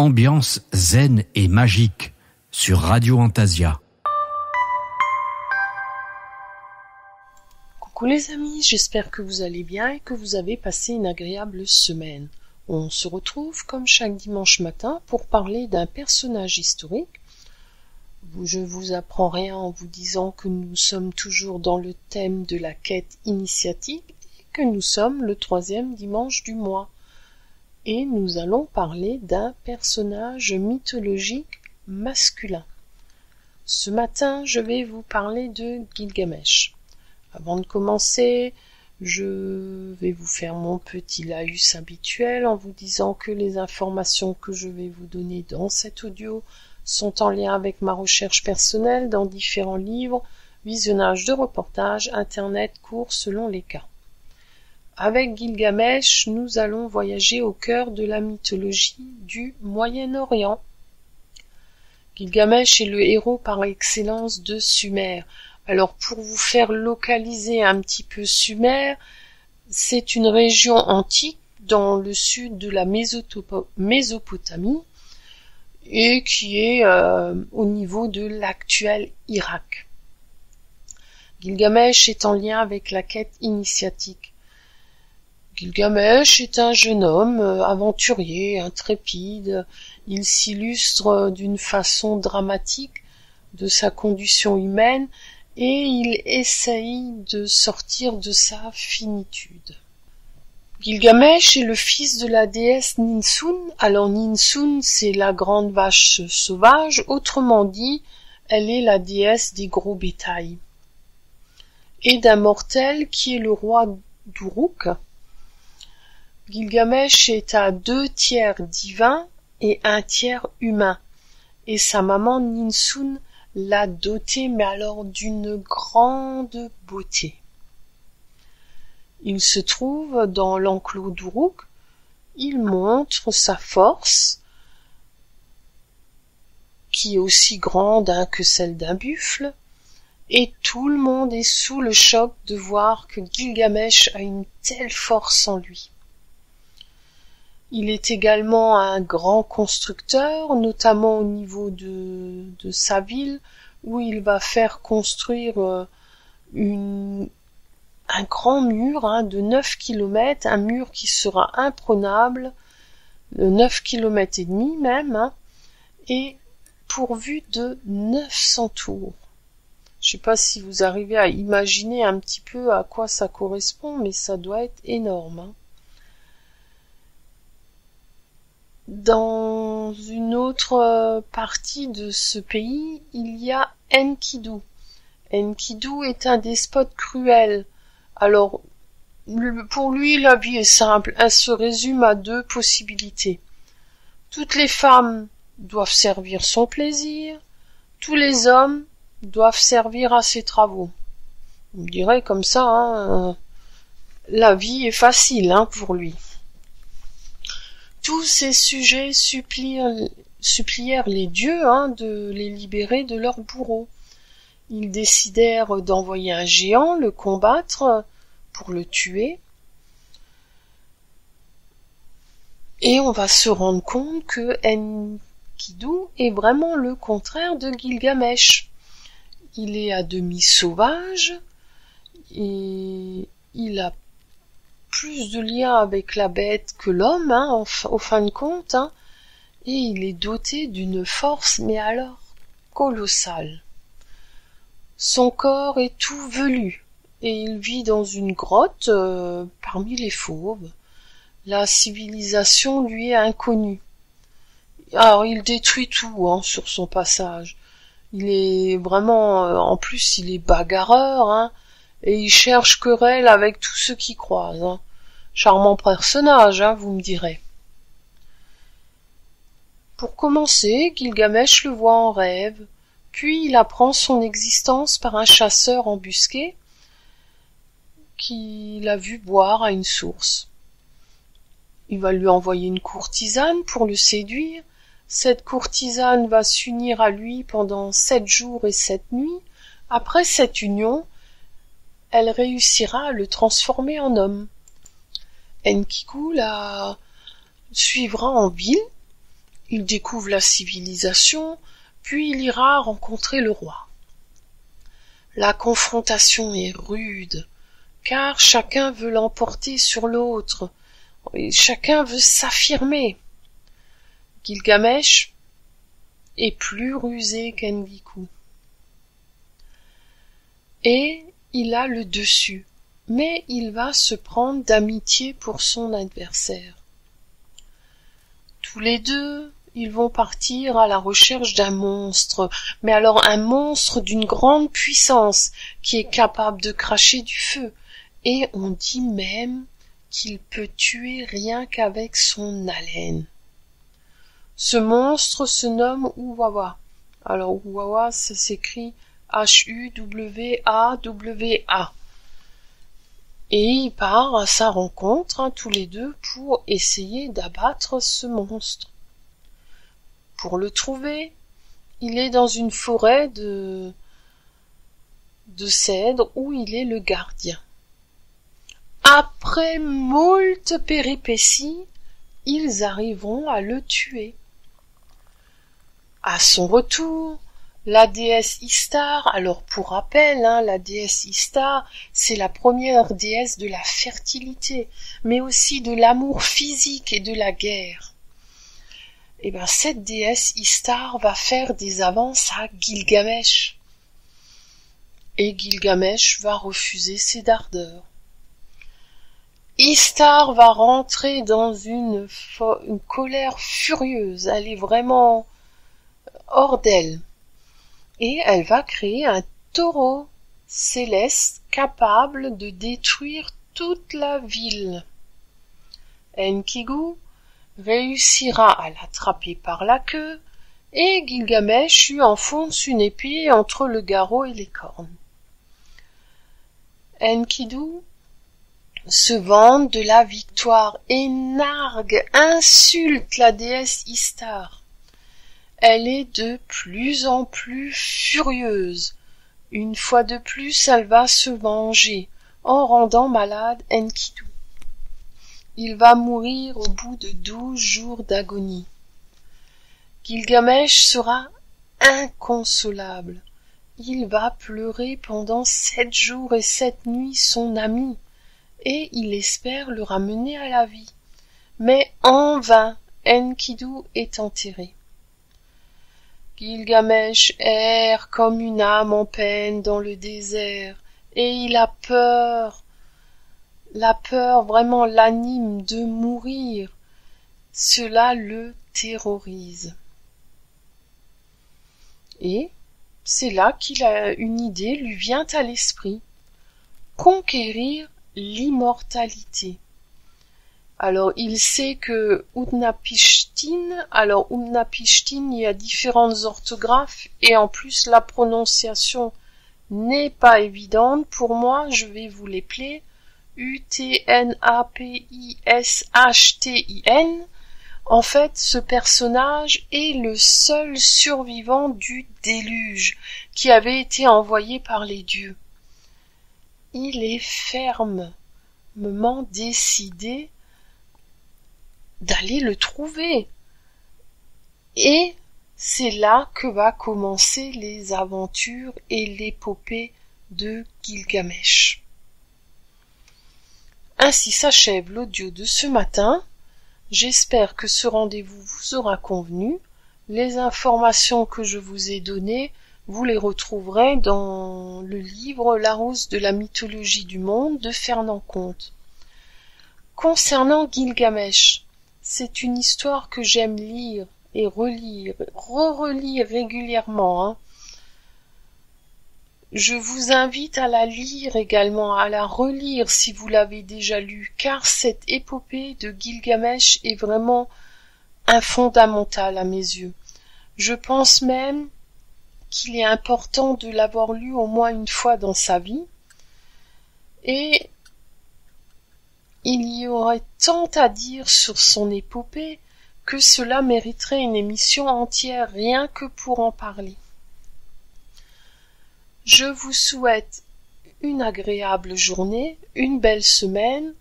ambiance zen et magique sur Radio Antasia. Coucou les amis, j'espère que vous allez bien et que vous avez passé une agréable semaine. On se retrouve comme chaque dimanche matin pour parler d'un personnage historique. Je vous apprends rien en vous disant que nous sommes toujours dans le thème de la quête initiatique et que nous sommes le 3e dimanche du mois. Et nous allons parler d'un personnage mythologique masculin. Ce matin, je vais vous parler de Gilgamesh. Avant de commencer, je vais vous faire mon petit laïus habituel en vous disant que les informations que je vais vous donner dans cet audio sont en lien avec ma recherche personnelle dans différents livres, visionnage de reportages, internet, cours selon les cas. Avec Gilgamesh, nous allons voyager au cœur de la mythologie du Moyen-Orient. Gilgamesh est le héros par excellence de Sumer. Alors pour vous faire localiser un petit peu Sumer, c'est une région antique dans le sud de la Mésopotamie et qui est au niveau de l'actuel Irak. Gilgamesh est en lien avec la quête initiatique. Gilgamesh est un jeune homme aventurier, intrépide. Il s'illustre d'une façon dramatique de sa condition humaine et il essaye de sortir de sa finitude. Gilgamesh est le fils de la déesse Ninsun. Alors Ninsun, c'est la grande vache sauvage, autrement dit, elle est la déesse des gros bétails. Et d'un mortel qui est le roi d'Uruk. Gilgamesh est à 2 tiers divin et 1 tiers humain. Et sa maman Ninsun l'a doté, mais alors d'une grande beauté. Il se trouve dans l'enclos d'Uruk. Il montre sa force, qui est aussi grande que celle d'un buffle, et tout le monde est sous le choc de voir que Gilgamesh a une telle force en lui. Il est également un grand constructeur, notamment au niveau de sa ville, où il va faire construire un grand mur de 9 km, un mur qui sera imprenable, de 9 km et demi même, et pourvu de 900 tours. Je ne sais pas si vous arrivez à imaginer un petit peu à quoi ça correspond, mais ça doit être énorme. Dans une autre partie de ce pays, il y a Enkidu. Enkidu est un despote cruel. Alors, pour lui, la vie est simple. Elle se résume à 2 possibilités. Toutes les femmes doivent servir son plaisir. Tous les hommes doivent servir à ses travaux. Vous me direz comme ça, la vie est facile pour lui. Tous ces sujets supplièrent les dieux de les libérer de leur bourreau. Ils décidèrent d'envoyer un géant le combattre pour le tuer. Et on va se rendre compte que Enkidu est vraiment le contraire de Gilgamesh. Il est à demi sauvage et il a plus de liens avec la bête que l'homme, au fin de compte, et il est doté d'une force, mais alors colossale. Son corps est tout velu, et il vit dans une grotte parmi les fauves. La civilisation lui est inconnue. Alors il détruit tout sur son passage. Il est vraiment, en plus il est bagarreur, et il cherche querelle avec tous ceux qui croisent. Charmant personnage, vous me direz. Pour commencer, Gilgamesh le voit en rêve, puis il apprend son existence par un chasseur embusqué qui l'a vu boire à une source. Il va lui envoyer une courtisane pour le séduire. Cette courtisane va s'unir à lui pendant 7 jours et 7 nuits. Après cette union, elle réussira à le transformer en homme. Enkidu la suivra en ville Il découvre la civilisation, puis il ira rencontrer le roi. La confrontation est rude, car chacun veut l'emporter sur l'autre, et chacun veut s'affirmer. Gilgamesh est plus rusé qu'Enkidu. Et il a le dessus, mais il va se prendre d'amitié pour son adversaire. Tous les deux, ils vont partir à la recherche d'un monstre, mais alors un monstre d'une grande puissance, qui est capable de cracher du feu, et on dit même qu'il peut tuer rien qu'avec son haleine. Ce monstre se nomme Uwawa. Alors Uwawa, ça s'écrit H-U-W-A-W-A. Et il part à sa rencontre, tous les deux, pour essayer d'abattre ce monstre. Pour le trouver, il est dans une forêt de cèdres où il est le gardien. Après moult péripéties, ils arriveront à le tuer. À son retour, la déesse Istar, alors pour rappel, la déesse Istar, c'est la première déesse de la fertilité, mais aussi de l'amour physique et de la guerre. Et bien cette déesse Istar va faire des avances à Gilgamesh. Et Gilgamesh va refuser ses d'ardeur. Istar va rentrer dans une colère furieuse, elle est vraiment hors d'elle. Et elle va créer un taureau céleste capable de détruire toute la ville. Enkidu réussira à l'attraper par la queue, et Gilgamesh lui enfonce une épée entre le garrot et les cornes. Enkidu se vante de la victoire et nargue, insulte la déesse Istar. Elle est de plus en plus furieuse. Une fois de plus, elle va se venger en rendant malade Enkidu. Il va mourir au bout de 12 jours d'agonie. Gilgamesh sera inconsolable. Il va pleurer pendant 7 jours et 7 nuits son ami, et il espère le ramener à la vie. Mais en vain, Enkidu est enterré. Gilgamesh erre comme une âme en peine dans le désert, et il a peur. La peur vraiment l'anime de mourir. Cela le terrorise. Et c'est là qu'il a une idée lui vient à l'esprit. Conquérir l'immortalité. Alors, il sait que Utnapishtim, il y a différentes orthographes et en plus la prononciation n'est pas évidente. Pour moi, je vais vous l'épeler Utnapishtin. En fait, ce personnage est le seul survivant du déluge qui avait été envoyé par les dieux. Il est fermement décidé d'aller le trouver. Et c'est là que va commencer les aventures et l'épopée de Gilgamesh. Ainsi s'achève l'audio de ce matin. J'espère que ce rendez-vous vous aura convenu. Les informations que je vous ai données, vous les retrouverez dans le livre Larousse de la mythologie du monde de Fernand Comte. Concernant Gilgamesh, c'est une histoire que j'aime lire et relire, re-relire régulièrement. Je vous invite à la lire également, à la relire si vous l'avez déjà lue, car cette épopée de Gilgamesh est vraiment fondamentale à mes yeux. Je pense même qu'il est important de l'avoir lu au moins une fois dans sa vie, et il y aurait tant à dire sur son épopée que cela mériterait une émission entière rien que pour en parler. Je vous souhaite une agréable journée, une belle semaine.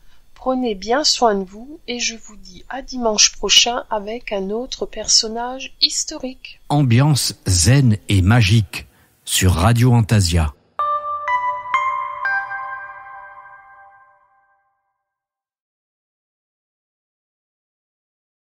Prenez bien soin de vous et je vous dis à dimanche prochain avec un autre personnage historique. Ambiance zen et magique sur Radio Antasia.